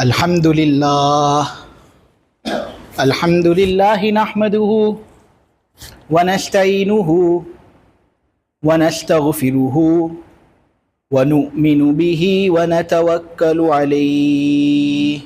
الحمد لله نحمده ونستعينه ونستغفره ونؤمن به ونتوكل عليه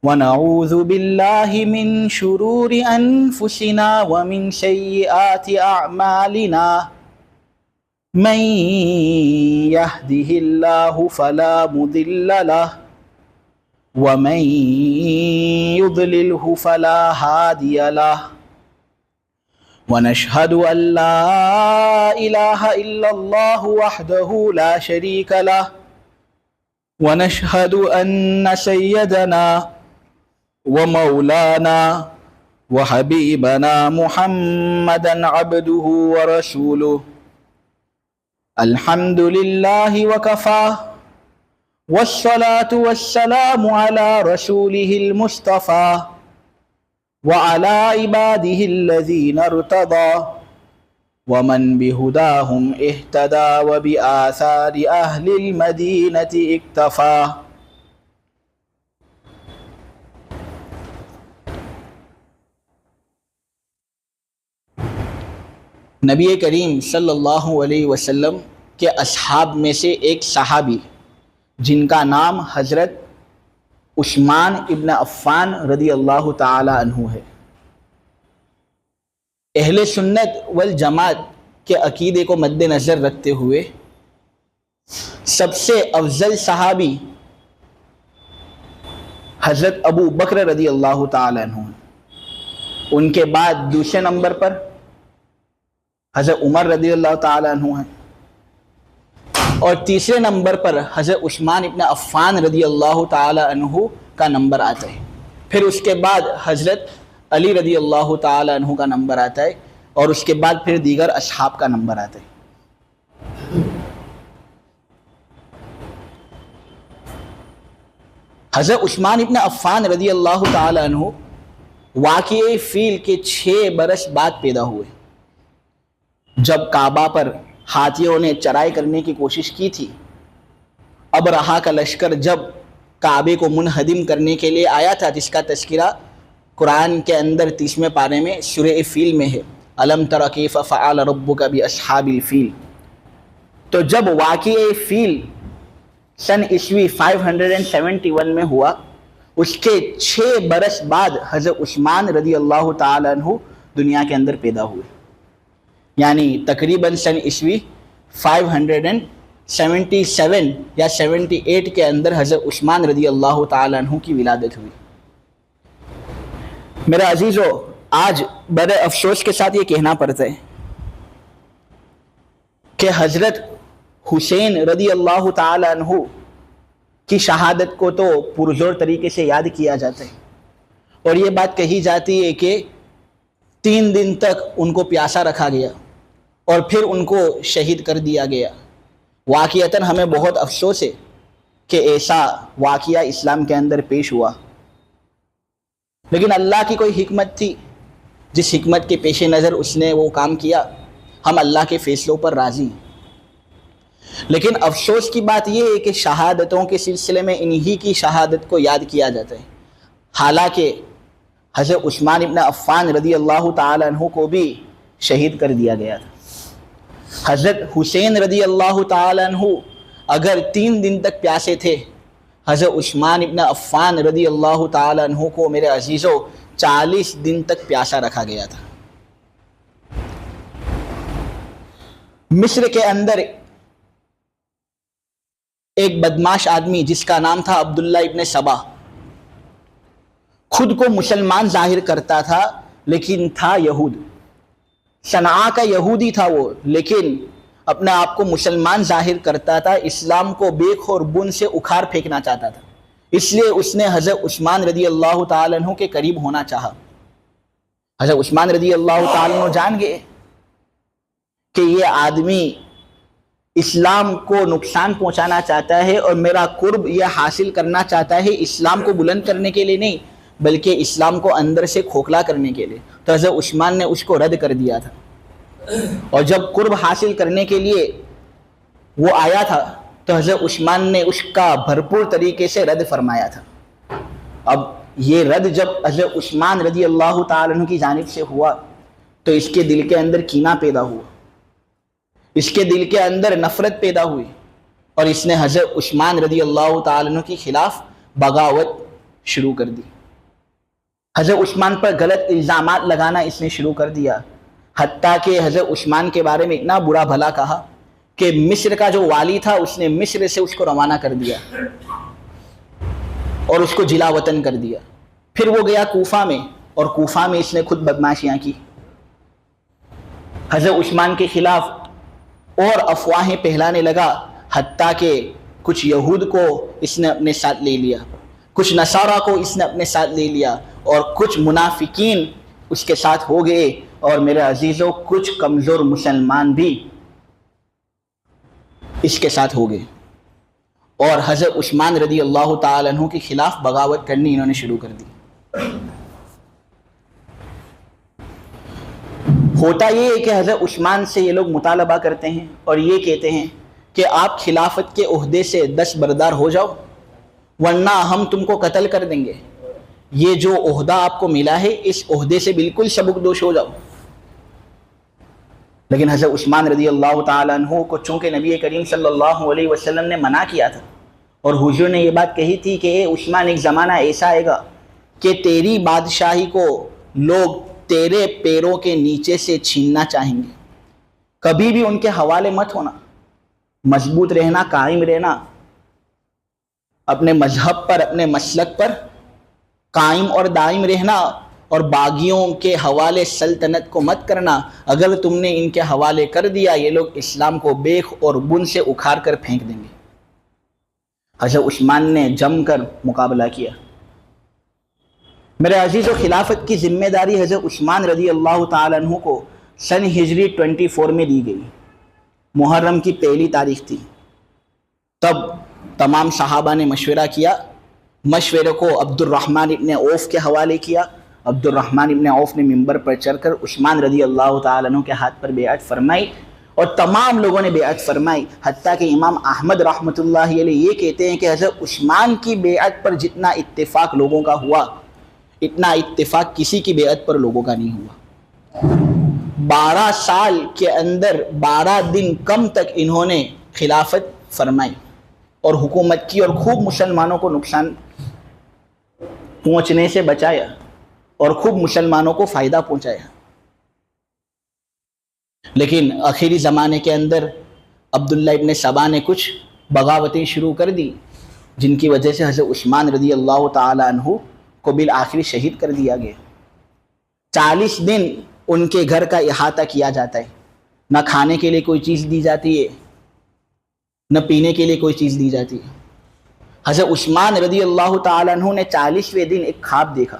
ونعوذ بالله من شرور أنفسنا ومن سيئات أعمالنا من يهده الله فلا مضل له ومن يضلله فلا هادي له ونشهد أن لا إله إلا الله وحده لا شريك له ونشهد أن سيدنا ومولانا وحبيبنا محمدا عبده ورسوله الحمد لله وكفى والصلاة والسلام على رسوله المصطفى وعلى عباده الذين ارتضى ومن بهداهم اهتدى وبآثار أهل المدينة اكتفى نبی کریم صلی اللہ علیہ وسلم کے اصحاب میں سے ایک صحابی جن کا نام حضرت عثمان ابن عفان رضی اللہ تعالی عنہ ہے، اہل سنت والجماعت کے عقیدے کو مد نظر رکھتے ہوئے سب سے افضل صحابی حضرت ابو بکر رضی اللہ تعالی عنہ ہیں۔ ان کے بعد دوسرے نمبر پر حضرت عمر رضی اللہ تعالی عنہ ہیں، اور تیسرے نمبر پر حضرت عثمان ابن عفان رضی اللہ تعالی عنہ کا نمبر آتا ہے۔ پھر اس کے بعد حضرت علی رضی اللہ تعالی عنہ کا نمبر آتا ہے، اور اس کے بعد پھر دیگر اصحاب کا نمبر آتا ہے۔ حضرت عثمان ابن عفان رضی اللہ تعالی عنہ واقعی فیل کے 6 برس بعد پیدا ہوئے، جب کعبہ پر ہاتھیوں نے چرائی کرنے کی کوشش کی تھی۔ ابرہا کا لشکر جب کعبے کو منہدم کرنے کے لیے آیا تھا، جس کا تذکرہ قرآن کے اندر 30ویں پارے میں سورہ فیل میں ہے، الم تر کیف فعل ربک باصحاب الفیل۔ تو جب واقعہ فیل سن عیسوی 571 میں ہوا، اس کے 6 برس بعد حضرت عثمان رضی اللہ تعالی عنہ دنیا کے اندر پیدا ہوئے، یعنی تقریباً سن عیسوی 577 یا 78 کے اندر حضرت عثمان رضی اللہ تعالی عنہ کی ولادت ہوئی۔ میرے عزیزو، آج بڑے افسوس کے ساتھ یہ کہنا پڑتا ہے کہ حضرت حسین رضی اللہ تعالی عنہ کی شہادت کو تو پرزور طریقے سے یاد کیا جاتا ہے، اور یہ بات کہی جاتی ہے کہ 3 دن تک ان کو پیاسا رکھا گیا اور پھر ان کو شہید کر دیا گیا۔ واقعتاً ہمیں بہت افسوس ہے کہ ایسا واقعہ اسلام کے اندر پیش ہوا، لیکن اللہ کی کوئی حکمت تھی، جس حکمت کے پیش نظر اس نے وہ کام کیا۔ ہم اللہ کے فیصلوں پر راضی ہیں، لیکن افسوس کی بات یہ ہے کہ شہادتوں کے سلسلے میں انہی کی شہادت کو یاد کیا جاتا ہے، حالانکہ حضرت عثمان ابن عفان رضی اللہ تعالی عنہ کو بھی شہید کر دیا گیا تھا۔ حضرت حسین رضی اللہ تعالی عنہ اگر 3 دن تک پیاسے تھے، حضرت عثمان ابن عفان رضی اللہ تعالی عنہ کو میرے عزیزو 40 دن تک پیاسا رکھا گیا تھا۔ مصر کے اندر ایک بدماش آدمی جس کا نام تھا عبداللہ ابن سبا، خود کو مسلمان ظاہر کرتا تھا لیکن تھا یہود، صنعاء کا یہودی تھا وہ، لیکن اپنے آپ کو مسلمان ظاہر کرتا تھا، اسلام کو بیخ اور بن سے اکھاڑ پھینکنا چاہتا تھا۔ اس لیے اس نے حضرت عثمان رضی اللہ تعالی عنہ کے قریب ہونا چاہا۔ حضرت عثمان رضی اللہ تعالی عنہ جان گئے کہ یہ آدمی اسلام کو نقصان پہنچانا چاہتا ہے اور میرا قرب یہ حاصل کرنا چاہتا ہے، اسلام کو بلند کرنے کے لیے نہیں بلکہ اسلام کو اندر سے کھوکھلا کرنے کے لیے۔ تو حضرت عثمان نے اس کو رد کر دیا تھا، اور جب قرب حاصل کرنے کے لیے وہ آیا تھا تو حضرت عثمان نے اس کا بھرپور طریقے سے رد فرمایا تھا۔ اب یہ رد جب حضرت عثمان رضی اللہ تعالیٰ عنہ کی جانب سے ہوا تو اس کے دل کے اندر کینہ پیدا ہوا، اس کے دل کے اندر نفرت پیدا ہوئی، اور اس نے حضرت عثمان رضی اللہ تعالیٰ عنہ کے خلاف بغاوت شروع کر دی۔ حضرت عثمان پر غلط الزامات لگانا اس نے شروع کر دیا، حتیٰ کہ حضرت عثمان کے بارے میں اتنا برا بھلا کہا کہ مصر کا جو والی تھا اس نے مصر سے اس کو روانہ کر دیا اور اس کو جلا وطن کر دیا۔ پھر وہ گیا کوفہ میں، اور کوفہ میں اس نے خود بدماشیاں کی، حضرت عثمان کے خلاف اور افواہیں پھیلانے لگا، حتیٰ کہ کچھ یہود کو اس نے اپنے ساتھ لے لیا، کچھ نصارہ کو اس نے اپنے ساتھ لے لیا، اور کچھ منافقین اس کے ساتھ ہو گئے، اور میرے عزیزوں کچھ کمزور مسلمان بھی اس کے ساتھ ہو گئے، اور حضرت عثمان رضی اللہ تعالیٰ عنہ کے خلاف بغاوت کرنی انہوں نے شروع کر دی۔ ہوتا یہ ہے کہ حضرت عثمان سے یہ لوگ مطالبہ کرتے ہیں اور یہ کہتے ہیں کہ آپ خلافت کے عہدے سے دستبردار ہو جاؤ، ورنہ ہم تم کو قتل کر دیں گے، یہ جو عہدہ آپ کو ملا ہے اس عہدے سے بالکل سبکدوش ہو جاؤ۔ لیکن حضرت عثمان رضی اللہ تعالیٰ عنہ کو چونکہ نبی کریم صلی اللہ علیہ وسلم نے منع کیا تھا، اور حضور نے یہ بات کہی تھی کہ اے عثمان، ایک زمانہ ایسا آئے گا کہ تیری بادشاہی کو لوگ تیرے پیروں کے نیچے سے چھیننا چاہیں گے، کبھی بھی ان کے حوالے مت ہونا، مضبوط رہنا، قائم رہنا، اپنے مذہب پر، اپنے مسلک پر قائم اور دائم رہنا، اور باغیوں کے حوالے سلطنت کو مت کرنا۔ اگر تم نے ان کے حوالے کر دیا یہ لوگ اسلام کو بیخ اور بن سے اکھاڑ کر پھینک دیں گے۔ حضرت عثمان نے جم کر مقابلہ کیا۔ میرے عزیز و خلافت کی ذمہ داری حضرت عثمان رضی اللہ تعالیٰ عنہ کو سن ہجری 24 میں دی گئی، محرم کی پہلی تاریخ تھی۔ تب تمام صحابہ نے مشورہ کیا، مشورے کو عبد الرحمن ابن عوف کے حوالے کیا۔ عبد الرحمن ابن عوف نے منبر پر چڑھ کر عثمان رضی اللہ تعالیٰ عنہ کے ہاتھ پر بیعت فرمائی، اور تمام لوگوں نے بیعت فرمائی، حتیٰ کہ امام احمد رحمۃ اللہ علیہ یہ کہتے ہیں کہ حضرت عثمان کی بیعت پر جتنا اتفاق لوگوں کا ہوا اتنا اتفاق کسی کی بیعت پر لوگوں کا نہیں ہوا۔ 12 سال کے اندر 12 دن کم تک انہوں نے خلافت فرمائی اور حکومت کی، اور خوب مسلمانوں کو نقصان پہنچنے سے بچایا اور خوب مسلمانوں کو فائدہ پہنچایا۔ لیکن آخری زمانے کے اندر عبداللہ ابن سبا نے کچھ بغاوتیں شروع کر دی، جن کی وجہ سے حضرت عثمان رضی اللہ تعالیٰ عنہ کو بالآخر شہید کر دیا گیا۔ 40 دن ان کے گھر کا احاطہ کیا جاتا ہے، نہ کھانے کے لیے کوئی چیز دی جاتی ہے، نہ پینے کے لیے کوئی چیز دی جاتی ہے۔ حضرت عثمان رضی اللہ تعالیٰ عنہ نے 40ویں دن ایک خواب دیکھا،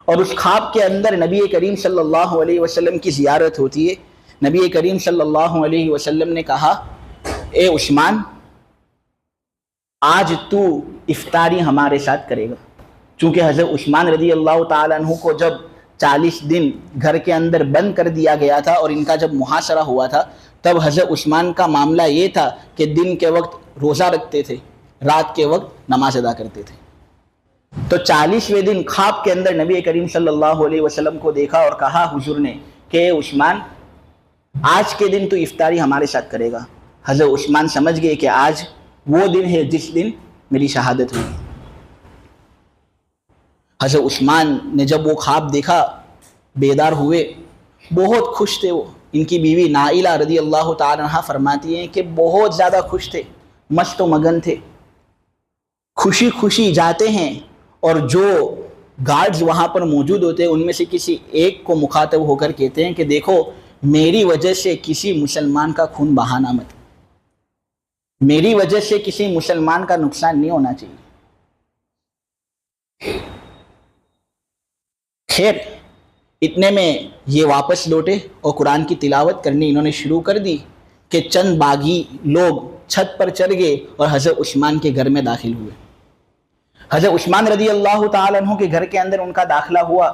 اور اس خواب کے اندر نبی کریم صلی اللہ علیہ وسلم کی زیارت ہوتی ہے۔ نبی کریم صلی اللہ علیہ وسلم نے کہا، اے عثمان، آج تو افطاری ہمارے ساتھ کرے گا۔ چونکہ حضرت عثمان رضی اللہ تعالیٰ عنہ کو جب 40 دن گھر کے اندر بند کر دیا گیا تھا اور ان کا جب محاصرہ ہوا تھا، تب حضرت عثمان کا معاملہ یہ تھا کہ دن کے وقت روزہ رکھتے تھے، رات کے وقت نماز ادا کرتے تھے۔ تو 40ویں دن خواب کے اندر نبی کریم صلی اللہ علیہ وسلم کو دیکھا اور کہا حضور نے کہ اے عثمان، آج کے دن تو افطاری ہمارے ساتھ کرے گا۔ حضرت عثمان سمجھ گئے کہ آج وہ دن ہے جس دن میری شہادت ہوئی۔ حضرت عثمان نے جب وہ خواب دیکھا، بیدار ہوئے، بہت خوش تھے وہ۔ ان کی بیوی نائلہ رضی اللہ تعالی عنہا فرماتی ہیں کہ بہت زیادہ خوش تھے، مست و مگن تھے، خوشی خوشی جاتے ہیں، اور جو گارڈز وہاں پر موجود ہوتے ہیں ان میں سے کسی ایک کو مخاطب ہو کر کہتے ہیں کہ دیکھو، میری وجہ سے کسی مسلمان کا خون بہانا مت، میری وجہ سے کسی مسلمان کا نقصان نہیں ہونا چاہیے۔ خیر، اتنے میں یہ واپس لوٹے اور قرآن کی تلاوت کرنی انہوں نے شروع کر دی کہ چند باغی لوگ چھت پر چڑھ گئے اور حضرت عثمان کے گھر میں داخل ہوئے۔ حضرت عثمان رضی اللہ تعالیٰ عنہ کے گھر کے اندر ان کا داخلہ ہوا۔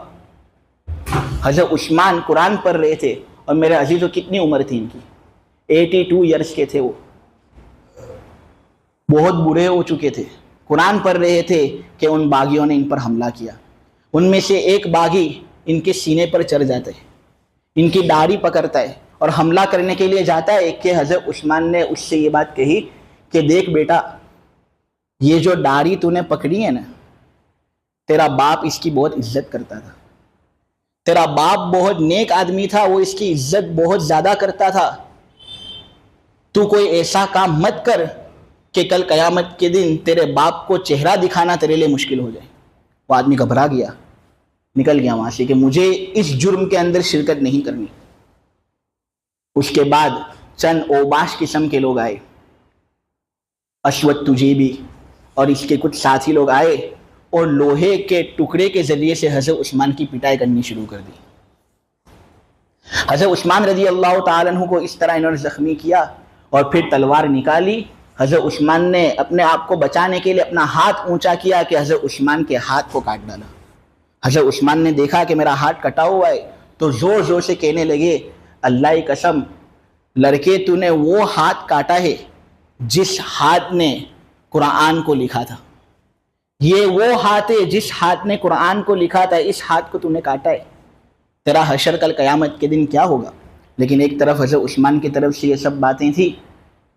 حضرت عثمان قرآن پڑھ رہے تھے، اور میرے عزیزوں کتنی عمر تھی ان کی؟ 82 ایئرس کے تھے وہ۔ بہت برے ہو چکے تھے، قرآن پڑھ رہے تھے کہ ان باغیوں نے ان پر حملہ کیا۔ ان میں سے ایک باغی ان کے سینے پر چڑھ جاتا ہے، ان کی داڑھی پکڑتا ہے اور حملہ کرنے کے لیے جاتا ہے کہ حضرت عثمان نے اس سے یہ بات کہی کہ دیکھ بیٹا، یہ جو داڑھی تو نے پکڑی ہے نا، تیرا باپ اس کی بہت عزت کرتا تھا، تیرا باپ بہت نیک آدمی تھا، وہ اس کی عزت بہت زیادہ کرتا تھا، تو کوئی ایسا کام مت کر کہ کل قیامت کے دن تیرے باپ کو چہرہ دکھانا تیرے لیے مشکل ہو جائے۔ وہ آدمی گھبرا گیا، نکل گیا وہاں سے کہ مجھے اس جرم کے اندر شرکت نہیں کرنی۔ اس کے بعد چند اوباش قسم کے لوگ آئے، اسود تجیبی اور اس کے کچھ ساتھی لوگ آئے اور لوہے کے ٹکڑے کے ذریعے سے حضرت عثمان کی پٹائی کرنی شروع کر دی۔ حضرت عثمان رضی اللہ تعالیٰ عنہ کو اس طرح انہوں نے زخمی کیا اور پھر تلوار نکالی۔ حضرت عثمان نے اپنے آپ کو بچانے کے لیے اپنا ہاتھ اونچا کیا کہ حضرت عثمان کے ہاتھ کو کاٹ ڈالا۔ حضرت عثمان نے دیکھا کہ میرا ہاتھ کٹا ہوا ہے تو زور زور سے کہنے لگے، اللہ کی قسم لڑکے تو نے وہ ہاتھ کاٹا ہے جس ہاتھ نے قرآن کو لکھا تھا، یہ وہ ہاتھ ہے جس ہاتھ نے قرآن کو لکھا تھا، اس ہاتھ کو تو نے کاٹا ہے، تیرا حشر کل قیامت کے دن کیا ہوگا۔ لیکن ایک طرف حضرت عثمان کی طرف سے یہ سب باتیں تھی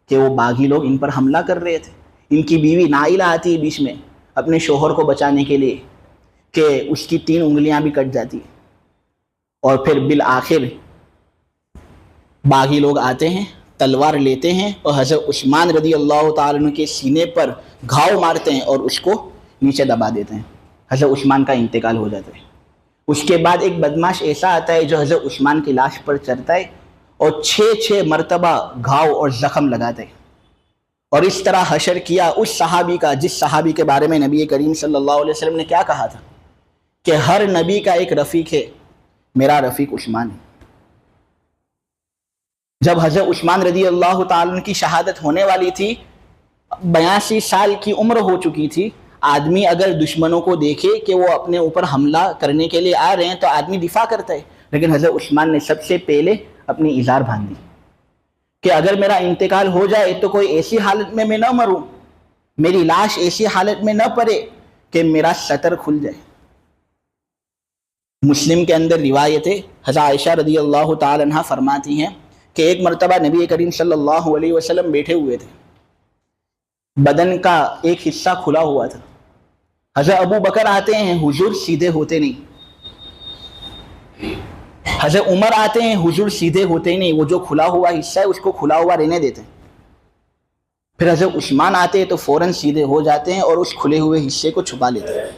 کہ وہ باغی لوگ ان پر حملہ کر رہے تھے۔ ان کی بیوی نائلہ آتی ہے بیچ میں اپنے شوہر کو بچانے کے لیے کہ اس کی 3 انگلیاں بھی کٹ جاتی ہیں، اور پھر بالآخر باغی لوگ آتے ہیں، تلوار لیتے ہیں اور حضرت عثمان رضی اللہ تعالیٰ عنہ کے سینے پر گھاؤ مارتے ہیں اور اس کو نیچے دبا دیتے ہیں۔ حضرت عثمان کا انتقال ہو جاتا ہے۔ اس کے بعد ایک بدماش ایسا آتا ہے جو حضرت عثمان کی لاش پر چڑھتا ہے اور 6 مرتبہ گھاؤ اور زخم لگاتے ہیں، اور اس طرح حشر کیا اس صحابی کا جس صحابی کے بارے میں نبی کریم صلی اللہ علیہ وسلم نے کیا کہا تھا کہ ہر نبی کا ایک رفیق ہے، میرا رفیق عثمان ہے۔ جب حضرت عثمان رضی اللہ تعالیٰ عنہ کی شہادت ہونے والی تھی، 82 سال کی عمر ہو چکی تھی، آدمی اگر دشمنوں کو دیکھے کہ وہ اپنے اوپر حملہ کرنے کے لیے آ رہے ہیں تو آدمی دفاع کرتا ہے، لیکن حضرت عثمان نے سب سے پہلے اپنی ازار باندھ دی کہ اگر میرا انتقال ہو جائے تو کوئی ایسی حالت میں میں نہ مروں، میری لاش ایسی حالت میں نہ پڑے کہ میرا سطر کھل جائے۔ مسلم کے اندر روایت ہے، حضرت عائشہ رضی اللہ تعالی عنہ فرماتی ہیں کہ ایک مرتبہ نبی کریم صلی اللہ علیہ وسلم بیٹھے ہوئے تھے، بدن کا ایک حصہ کھلا ہوا تھا۔ حضرت ابو بکر آتے ہیں، حضور سیدھے ہوتے نہیں۔ حضرت عمر آتے ہیں، حضور سیدھے ہوتے نہیں، وہ جو کھلا ہوا حصہ ہے اس کو کھلا ہوا رہنے دیتے ہیں۔ پھر حضرت عثمان آتے ہیں تو فوراً سیدھے ہو جاتے ہیں اور اس کھلے ہوئے حصے کو چھپا لیتے ہیں۔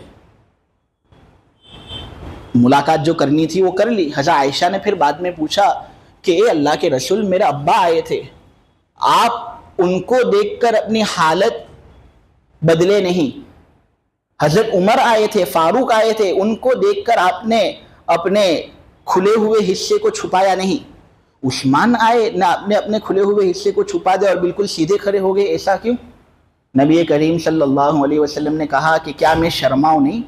ملاقات جو کرنی تھی وہ کر لی۔ حضرت عائشہ نے پھر بعد میں پوچھا کہ اے اللہ کے رسول، میرے ابا آئے تھے، آپ ان کو دیکھ کر اپنی حالت بدلے نہیں۔ حضرت عمر آئے تھے، فاروق آئے تھے، ان کو دیکھ کر آپ نے اپنے کھلے ہوئے حصے کو چھپایا نہیں۔ عثمان آئے نہ، آپ نے اپنے کھلے ہوئے حصے کو چھپا دیا اور بالکل سیدھے کھڑے ہو گئے، ایسا کیوں؟ نبی کریم صلی اللہ علیہ وسلم نے کہا کہ کیا میں شرماؤں نہیں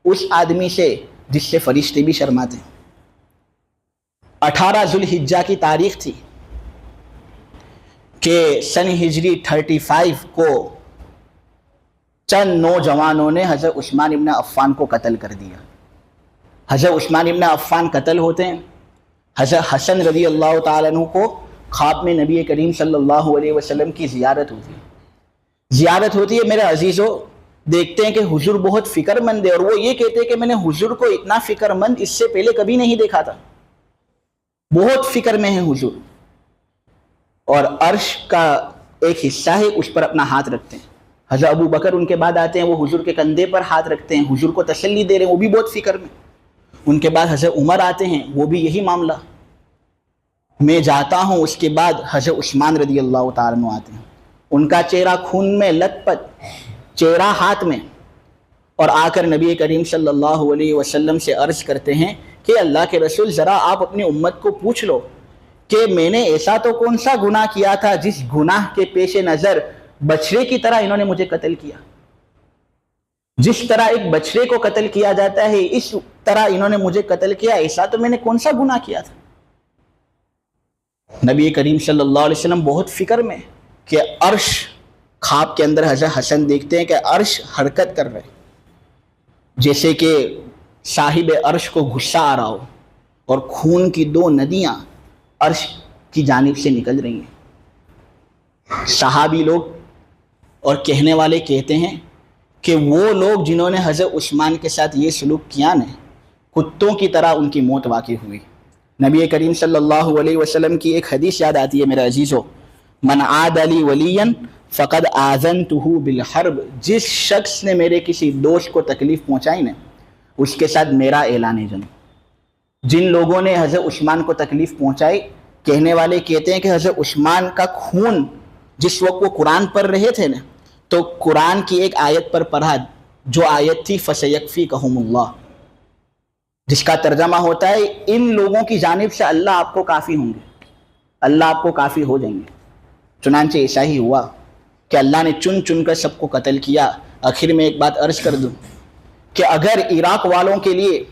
اس آدمی سے جس سے فرشتے بھی شرماتے ہیں۔ 18 ذوالحجہ کی تاریخ تھی کہ سن ہجری 35 کو چند نوجوانوں نے حضرت عثمان ابن عفان کو قتل کر دیا۔ حضرت عثمان ابن عفان قتل ہوتے ہیں، حضرت حسن رضی اللہ تعالیٰ عنہ کو خواب میں نبی کریم صلی اللہ علیہ وسلم کی زیارت ہوتی ہے۔ میرے عزیزوں، دیکھتے ہیں کہ حضور بہت فکر مند ہے، اور وہ یہ کہتے ہیں کہ میں نے حضور کو اتنا فکر مند اس سے پہلے کبھی نہیں دیکھا تھا، بہت فکر میں ہے حضور، اور عرش کا ایک حصہ ہے اس پر اپنا ہاتھ رکھتے ہیں۔ حضرت ابو بکر ان کے بعد آتے ہیں، وہ حضور کے کندھے پر ہاتھ رکھتے ہیں، حضور کو تسلی دے رہے ہیں، وہ بھی بہت فکر میں۔ ان کے بعد حضرت عمر آتے ہیں، وہ بھی یہی معاملہ، میں جاتا ہوں۔ اس کے بعد حضرت عثمان رضی اللہ تعالیٰ عنہ آتے ہیں، ان کا چہرہ خون میں لت پت، چہرہ ہاتھ میں، اور آ کر نبی کریم صلی اللہ علیہ وسلم سے عرض کرتے ہیں کہ اللہ کے رسول، ذرا آپ اپنی امت کو پوچھ لو کہ میں نے ایسا تو کون سا گناہ کیا تھا جس گناہ کے پیش نظر بچڑے کی طرح انہوں نے مجھے قتل کیا۔ جس طرح ایک بچڑے کو قتل کیا جاتا ہے اس طرح انہوں نے مجھے قتل کیا، ایسا تو میں نے کون سا گناہ کیا تھا؟ نبی کریم صلی اللہ علیہ وسلم بہت فکر میں کہ عرش خواب کے اندر حضرت حسن دیکھتے ہیں کہ عرش حرکت کر رہے، جیسے کہ صاحب عرش کو غصہ آ رہا ہو، اور خون کی 2 ندیاں عرش کی جانب سے نکل رہی ہیں۔ صحابی لوگ اور کہنے والے کہتے ہیں کہ وہ لوگ جنہوں نے حضرت عثمان کے ساتھ یہ سلوک کیا نا، کتوں کی طرح ان کی موت واقع ہوئی۔ نبی کریم صلی اللہ علیہ وسلم کی ایک حدیث یاد آتی ہے میرے عزیزو، من عاد لی ولیا فقد آذنتہ بالحرب، جس شخص نے میرے کسی دوست کو تکلیف پہنچائی نا، اس کے ساتھ میرا اعلان جنگ۔ جن لوگوں نے حضرت عثمان کو تکلیف پہنچائی، کہنے والے کہتے ہیں کہ حضرت عثمان کا خون جس وقت وہ قرآن پڑھ رہے تھے نا، تو قرآن کی ایک آیت پر پڑھا، جو آیت تھی فَسَيَكْفِيكَهُمُ اللَّهُ، جس کا ترجمہ ہوتا ہے ان لوگوں کی جانب سے اللہ آپ کو کافی ہوں گے، اللہ آپ کو کافی ہو جائیں گے۔ چنانچہ ایسا ہی ہوا کہ اللہ نے چن چن کر سب کو قتل کیا۔ آخر میں ایک بات عرض کر دوں کہ اگر عراق والوں کے لیے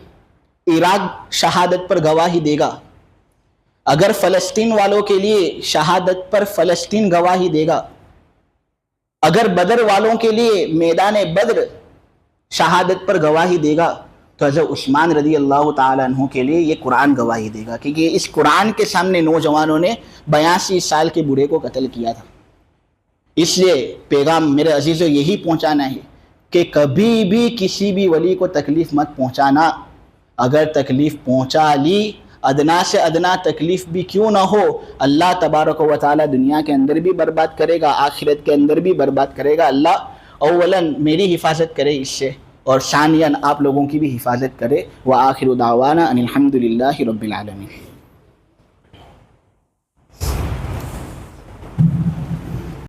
عراق شہادت پر گواہی دے گا، اگر فلسطین والوں کے لیے شہادت پر فلسطین گواہی دے گا، اگر بدر والوں کے لیے میدان بدر شہادت پر گواہی دے گا، تو حضرت عثمان رضی اللہ تعالیٰ عنہ کے لیے یہ قرآن گواہی دے گا، کیونکہ اس قرآن کے سامنے نوجوانوں نے 82 سال کے بوڑھے کو قتل کیا تھا۔ اس لیے پیغام میرے عزیزو یہی پہنچانا ہے کہ کبھی بھی کسی بھی ولی کو تکلیف مت پہنچانا۔ اگر تکلیف پہنچا لی، ادنا سے ادنا تکلیف بھی کیوں نہ ہو، اللہ تبارک و تعالی دنیا کے اندر بھی برباد کرے گا، آخرت کے اندر بھی برباد کرے گا۔ اللہ اولاً میری حفاظت کرے اس سے، اور ثانیاً آپ لوگوں کی بھی حفاظت کرے۔ وآخر دعوانا ان الحمد للہ رب العالمین۔